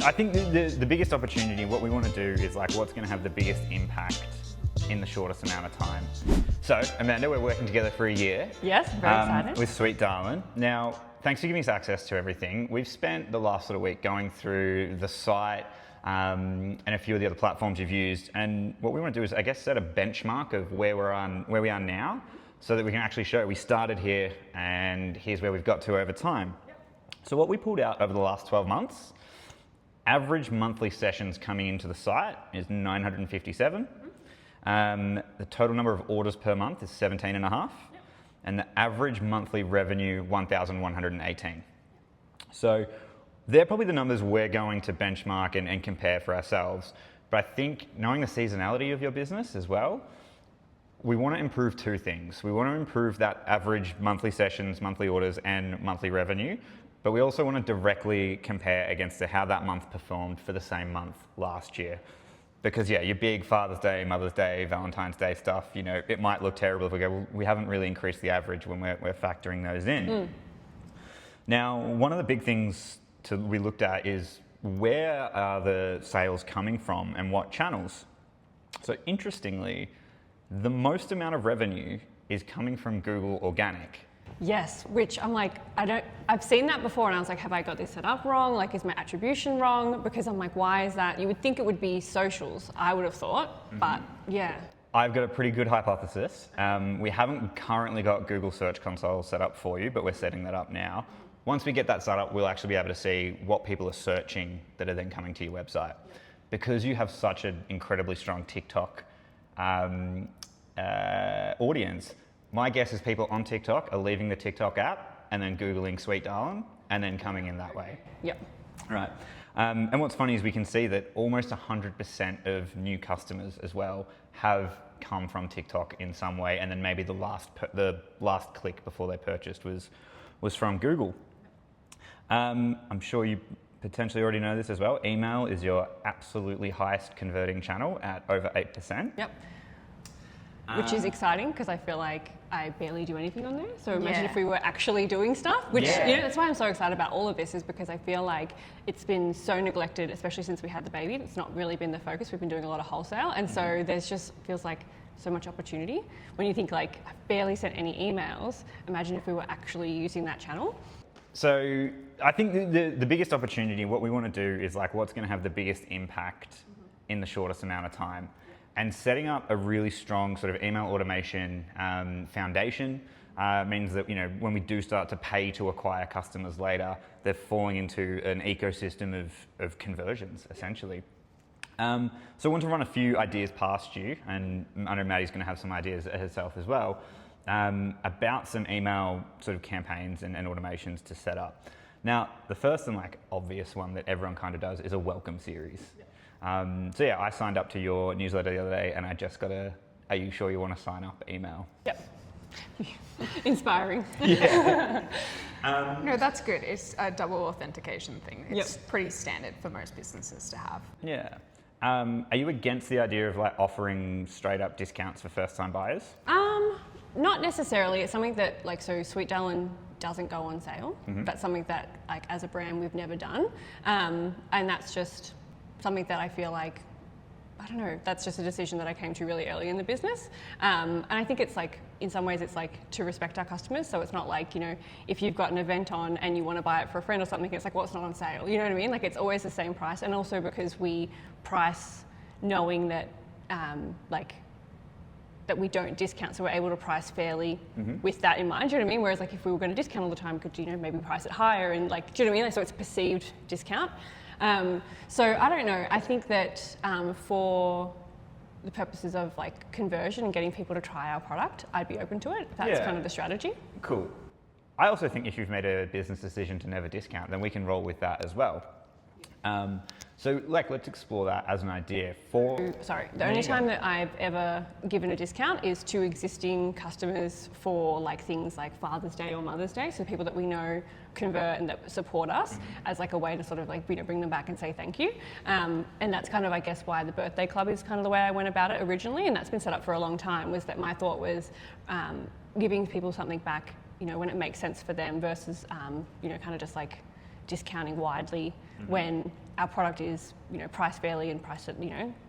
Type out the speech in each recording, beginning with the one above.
I think the biggest opportunity, what we want to do is like what's going to have the biggest impact in the shortest amount of time. So, Amanda, we're working together for a year. Yes, very excited. With Sweet Darl'n. Now, thanks for giving us access to everything. We've spent the last sort of week going through the site and a few of the other platforms you've used. And what we want to do is, I guess, set a benchmark of where we are now, so that we can actually show we started here and here's where we've got to over time. So what we pulled out over the last 12 months, average monthly sessions coming into the site is 957. The total number of orders per month is 17 and a half. And the average monthly revenue, 1,118. So they're probably the numbers we're going to benchmark and compare for ourselves. But I think knowing the seasonality of your business as well, we want to improve two things. We want to improve that average monthly sessions, monthly orders, and monthly revenue. But we also want to directly compare against how that month performed for the same month last year. Because yeah, your big Father's Day, Mother's Day, Valentine's Day stuff, you know, it might look terrible if we go, well, we haven't really increased the average when we're factoring those in. Now, one of the big things we looked at is where are the sales coming from and what channels? So interestingly, the most amount of revenue is coming from Google Organic. Yes, which I'm like, I've seen that before and I was like, have I got this set up wrong? Like, is my attribution wrong? Because I'm like, why is that? You would think it would be socials, I would have thought, but yeah. I've got a pretty good hypothesis. We haven't currently got Google Search Console set up for you, but we're setting that up now. Once we get that set up, we'll actually be able to see what people are searching that are then coming to your website. Because you have such an incredibly strong TikTok audience, my guess is people on TikTok are leaving the TikTok app and then Googling Sweet Darl'n and then coming in that way. Yep. Right. And what's funny is we can see that almost 100% of new customers as well have come from TikTok in some way, and then maybe the last click before they purchased was from Google. I'm sure you potentially already know this as well. Email is your absolutely highest converting channel at over 8%. Yep. Which is exciting because I feel like I barely do anything on there. So imagine if we were actually doing stuff, which, you know, that's why I'm so excited about all of this, is because I feel like it's been so neglected, especially since we had the baby. It's not really been the focus. We've been doing a lot of wholesale. And so there's just feels like so much opportunity. When you think like, I've barely sent any emails, imagine if we were actually using that channel. So I think the biggest opportunity, what we want to do is like what's going to have the biggest impact in the shortest amount of time. And setting up a really strong sort of email automation foundation means that, you know, when we do start to pay to acquire customers later, they're falling into an ecosystem of conversions, essentially. So I want to run a few ideas past you, and I know Maddie's going to have some ideas herself as well, about some email sort of campaigns and automations to set up. Now, the first and like obvious one that everyone kind of does is a welcome series. So yeah, I signed up to your newsletter the other day and I just got are you sure you want to sign up email? Yep. Inspiring. Yeah. No, that's good. It's a double authentication thing. It's pretty standard for most businesses to have. Yeah. Are you against the idea of like offering straight up discounts for first time buyers? Not necessarily. It's something that like, so Sweet Darl'n doesn't go on sale. That's something that like as a brand we've never done. And that's just something that I feel like, I don't know, that's just a decision that I came to really early in the business. And I think it's like, in some ways it's like to respect our customers. So it's not like, you know, if you've got an event on and you want to buy it for a friend or something, it's like, well, it's not on sale. You know what I mean? Like it's always the same price. And also because we price knowing that, that we don't discount, so we're able to price fairly with that in mind, do you know what I mean? Whereas like if we were going to discount all the time, could, you know, maybe price it higher and like, do you know what I mean? Like, so it's perceived discount. So I don't know, I think that for the purposes of like conversion and getting people to try our product, I'd be open to it. That's kind of the strategy. Cool. I also think if you've made a business decision to never discount, then we can roll with that as well. So like, let's explore that as an idea for... Sorry, the only time that I've ever given a discount is to existing customers for like things like Father's Day or Mother's Day. So people that we know convert and that support us as like a way to sort of like, you know, bring them back and say thank you. And that's kind of, I guess, why the birthday club is kind of the way I went about it originally. And that's been set up for a long time, was that my thought was giving people something back, you know, when it makes sense for them versus, you know, kind of just like discounting widely when our product is, priced fairly and priced at,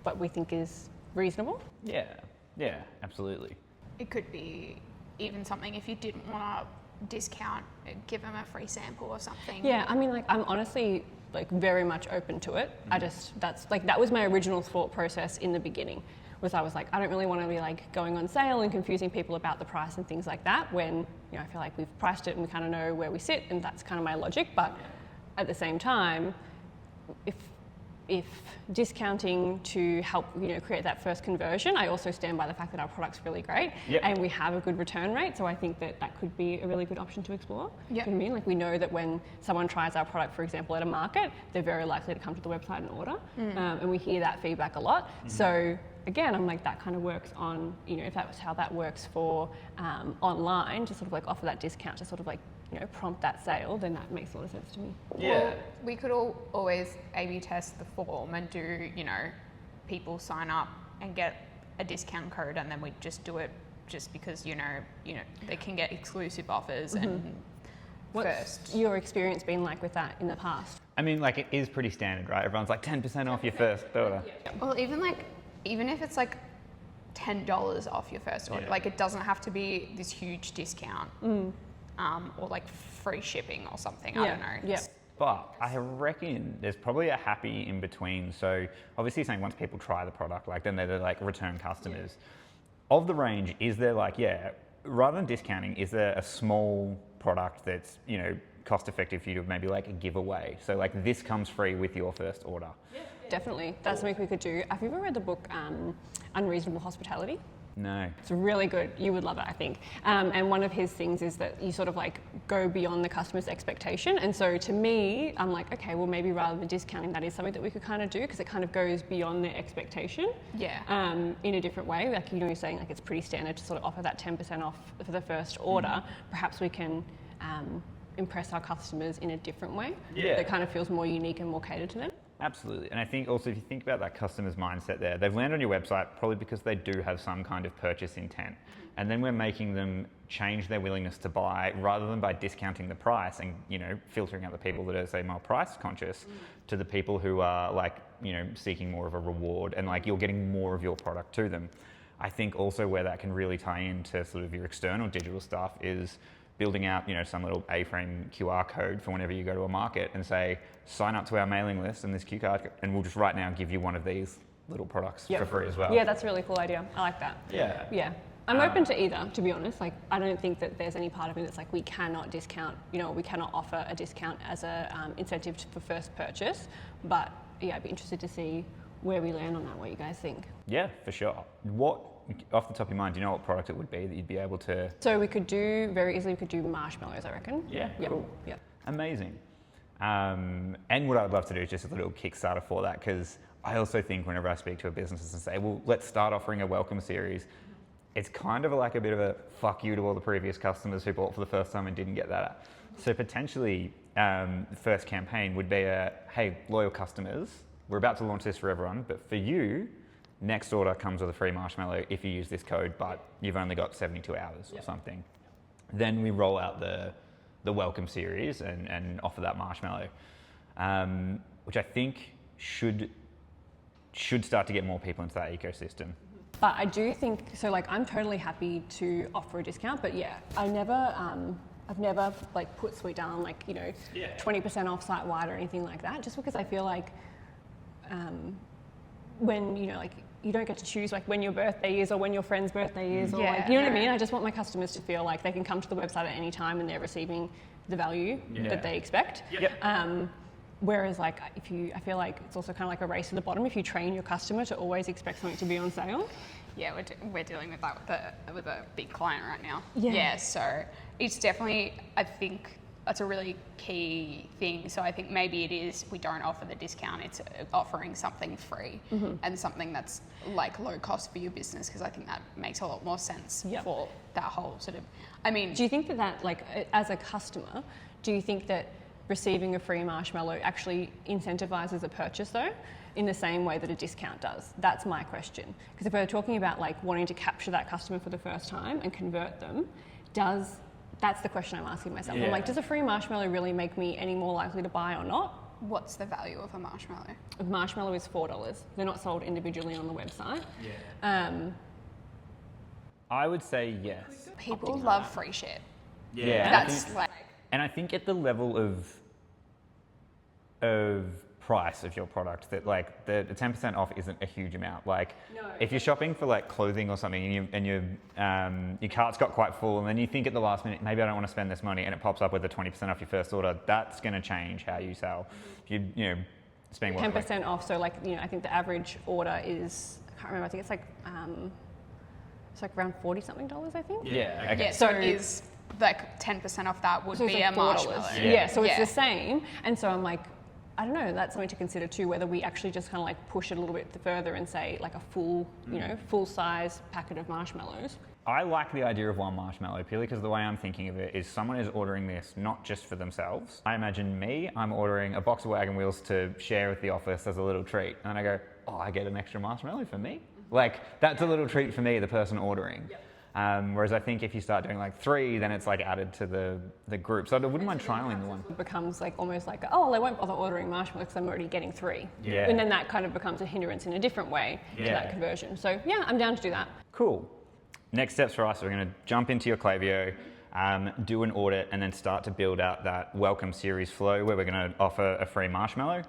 what we think is reasonable. Yeah, absolutely. It could be even something if you didn't want to discount, give them a free sample or something. Yeah, I mean, like, I'm honestly like very much open to it. That was my original thought process in the beginning. Was I was like, I don't really want to be like going on sale and confusing people about the price and things like that when, I feel like we've priced it and we kind of know where we sit, and that's kind of my logic. But at the same time, if discounting to help, create that first conversion, I also stand by the fact that our product's really great and we have a good return rate. So I think that could be a really good option to explore. You know what I mean? Like, we know that when someone tries our product, for example, at a market, they're very likely to come to the website and order. And we hear that feedback a lot. So again, I'm like, that kind of works on, if that was how that works for online, to sort of like offer that discount to sort of like, prompt that sale, then that makes a lot of sense to me. Yeah. Well, we could always A/B test the form and do, people sign up and get a discount code, and then we just do it just because, they can get exclusive offers and What's your experience been like with that in the past? I mean, like, it is pretty standard, right? Everyone's like 10% off your first order. Well, even if it's like $10 off your first order, like, it doesn't have to be this huge discount. Or like free shipping or something. I don't know. Yeah. But I reckon there's probably a happy in between. So obviously saying once people try the product, like, then they're like return customers. Of the range, is there like, rather than discounting, is there a small product that's, cost effective for you to maybe like give away? So like, this comes free with your first order. Definitely. That's something we could do. Have you ever read the book Unreasonable Hospitality? No. It's really good. You would love it, I think. And one of his things is that you sort of like go beyond the customer's expectation. And so to me, I'm like, okay, well, maybe rather than discounting, that is something that we could kind of do, because it kind of goes beyond their expectation. In a different way. Like, you're saying like it's pretty standard to sort of offer that 10% off for the first order. Perhaps we can impress our customers in a different way that kind of feels more unique and more catered to them. Absolutely. And I think also, if you think about that customer's mindset there, they've landed on your website probably because they do have some kind of purchase intent. And then we're making them change their willingness to buy, rather than by discounting the price and, filtering out the people that are, say, more price conscious, to the people who are like, seeking more of a reward, and like, you're getting more of your product to them. I think also where that can really tie into sort of your external digital stuff is building out, some little A-frame QR code for whenever you go to a market and say, sign up to our mailing list and this QR code, and we'll just right now give you one of these little products for free as well. Yeah, that's a really cool idea. I like that. Yeah. I'm open to either, to be honest. Like, I don't think that there's any part of me that's like, we cannot discount, we cannot offer a discount as a incentive for first purchase. But yeah, I'd be interested to see where we land on that, what you guys think. Yeah, for sure. Off the top of your mind, do you know what product it would be that you'd be able to? So we could do, very easily, marshmallows, I reckon. Yeah, cool. Yeah. Amazing. And what I'd love to do is just a little Kickstarter for that, because I also think whenever I speak to a business and say, well, let's start offering a welcome series, it's kind of like a bit of a fuck you to all the previous customers who bought for the first time and didn't get that. So potentially, the first campaign would be hey, loyal customers, we're about to launch this for everyone, but for you, next order comes with a free marshmallow if you use this code, but you've only got 72 hours or something. Then we roll out the welcome series and offer that marshmallow, which I think should start to get more people into that ecosystem. But I do think, so like, I'm totally happy to offer a discount, but yeah, I've never like put Sweet Darl'n like, 20% off site wide or anything like that, just because I feel like when, like, you don't get to choose like when your birthday is or when your friend's birthday is, or like, you know what I mean? I just want my customers to feel like they can come to the website at any time and they're receiving the value that they expect. Whereas like, I feel like it's also kind of like a race to the bottom if you train your customer to always expect something to be on sale. Yeah, we're dealing with that with a big client right now. Yeah. So it's definitely, I think that's a really key thing. So I think maybe it is, we don't offer the discount, it's offering something free and something that's like low cost for your business, because I think that makes a lot more sense for that whole sort of, I mean. Do you think that like, as a customer, do you think that receiving a free marshmallow actually incentivizes a purchase though, in the same way that a discount does? That's my question. Because if we're talking about like wanting to capture that customer for the first time and convert them, does That's the question I'm asking myself. Yeah. I'm like, does a free marshmallow really make me any more likely to buy or not? What's the value of a marshmallow? A marshmallow is $4. They're not sold individually on the website. I would say yes. People love free shit. Yeah. That's like, And I think at the level of price of your product, that like the 10% off isn't a huge amount. Like if you're shopping for like clothing or something and your cart's got quite full, and then you think at the last minute, maybe I don't want to spend this money, and it pops up with a 20% off your first order, that's going to change how you sell. If you spend 10% off. So like, I think the average order is, I can't remember, I think it's like around $40 something, I think. Yeah. Okay. yeah, so it is like 10% off that would So it's be like a $4. marshmallow. Yeah, so it's the same. And so I'm like, I don't know, that's something to consider too, whether we actually just kind of like push it a little bit further and say like a full, full size packet of marshmallows. I like the idea of one marshmallow purely because the way I'm thinking of it is someone is ordering this not just for themselves. I imagine I'm ordering a box of wagon wheels to share with the office as a little treat. And I go, oh, I get an extra marshmallow for me? Like, that's a little treat for me, the person ordering. Whereas I think if you start doing like 3, then it's like added to the group. So I wouldn't mind trialing the one. It becomes like almost like, oh, well, I won't bother ordering marshmallows because I'm already getting 3. Yeah. And then that kind of becomes a hindrance in a different way to that conversion. So yeah, I'm down to do that. Cool. Next steps for us, we're going to jump into your Klaviyo, do an audit, and then start to build out that welcome series flow where we're going to offer a free marshmallow.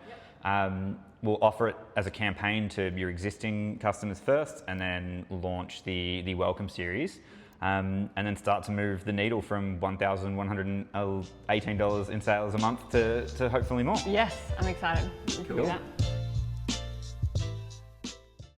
We'll offer it as a campaign to your existing customers first, and then launch the welcome series, and then start to move the needle from $1,118 in sales a month to hopefully more. Yes, I'm excited. We can do that.